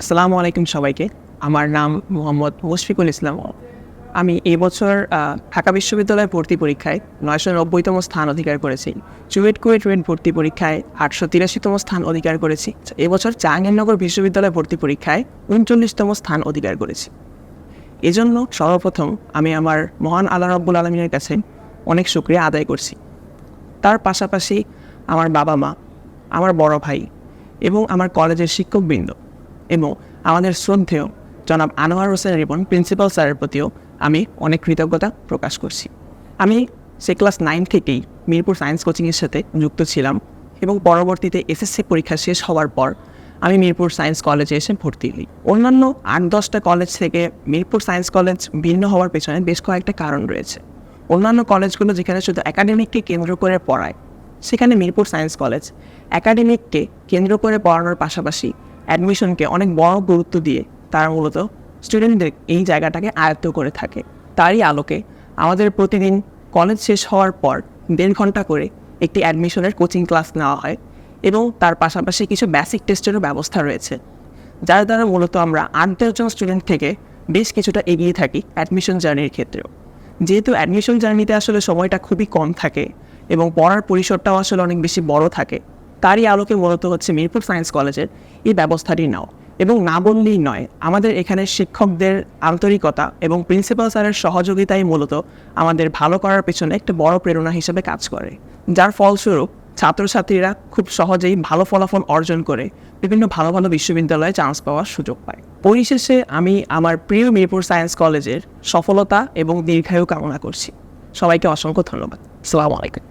আসসালামু আলাইকুম সবাইকে। আমার নাম মোহাম্মদ মুশফিকুল ইসলাম। আমি এবছর ঢাকা বিশ্ববিদ্যালয়ে ভর্তি পরীক্ষায় 990তম স্থান অধিকার করেছি। চুয়েট ভর্তি পরীক্ষায় 883তম স্থান অধিকার করেছি। এবছর জাহাঙ্গীরনগর বিশ্ববিদ্যালয়ে ভর্তি পরীক্ষায় 39তম স্থান অধিকার করেছি। এজন্য সর্বপ্রথম আমি আমার মহান আল্লাহ রাব্বুল আলামিনের কাছে অনেক শুকরিয়া আদায় করছি। তার পাশাপাশি আমার বাবা মা, আমার বড় ভাই এবং আমার কলেজের শিক্ষকবৃন্দ এবং আমাদের শ্রদ্ধেয় জনাব আনোয়ার হোসেন রিপন প্রিন্সিপাল স্যারের প্রতিও আমি অনেক কৃতজ্ঞতা প্রকাশ করছি। আমি সে ক্লাস 9 থেকেই মিরপুর সায়েন্স কোচিংয়ের সাথে যুক্ত ছিলাম এবং পরবর্তীতে এসএসসি পরীক্ষা শেষ হওয়ার পর আমি মিরপুর সায়েন্স কলেজে এসে ভর্তি হই। অন্যান্য 8-10টা কলেজ থেকে মিরপুর সায়েন্স কলেজ ভিন্ন হওয়ার পেছনে বেশ কয়েকটা কারণ রয়েছে। অন্যান্য কলেজগুলো যেখানে শুধু একাডেমিককে কেন্দ্র করে পড়ায়, সেখানে মিরপুর সায়েন্স কলেজ একাডেমিককে কেন্দ্র করে পড়ানোর পাশাপাশি অ্যাডমিশনকে অনেক বড় গুরুত্ব দিয়ে তারা মূলত স্টুডেন্টদের এই জায়গাটাকে আয়ত্ত করে থাকে। তারই আলোকে আমাদের প্রতিদিন কলেজ শেষ হওয়ার পর 1.5 ঘন্টা করে একটি অ্যাডমিশনের কোচিং ক্লাস নেওয়া হয় এবং তার পাশাপাশি কিছু বেসিক টেস্টেরও ব্যবস্থা রয়েছে, যার দ্বারা মূলত আমরা 8-10 জন স্টুডেন্ট থেকে বেশ কিছুটা এগিয়ে থাকি অ্যাডমিশন জার্নির ক্ষেত্রেও। যেহেতু অ্যাডমিশন জার্নিতে আসলে সময়টা খুবই কম থাকে এবং পড়ার পরিসরটাও আসলে অনেক বেশি বড় থাকে, তারই আলোকে মূলত হচ্ছে মিরপুর সায়েন্স কলেজের এই ব্যবস্থাটি নাও। এবং না বললেই নয়, আমাদের এখানে শিক্ষকদের আন্তরিকতা এবং প্রিন্সিপাল স্যারের সহযোগিতাই মূলত আমাদের ভালো করার পেছনে একটা বড় প্রেরণা হিসেবে কাজ করে, যার ফলস্বরূপ ছাত্রছাত্রীরা খুব সহজেই ভালো ফলাফল অর্জন করে বিভিন্ন ভালো ভালো বিশ্ববিদ্যালয়ে চান্স পাওয়ার সুযোগ পায়। পরিশেষে আমি আমার প্রিয় মিরপুর সায়েন্স কলেজের সফলতা এবং দীর্ঘায়ু কামনা করছি। সবাইকে অসংখ্য ধন্যবাদ। আসসালামু আলাইকুম।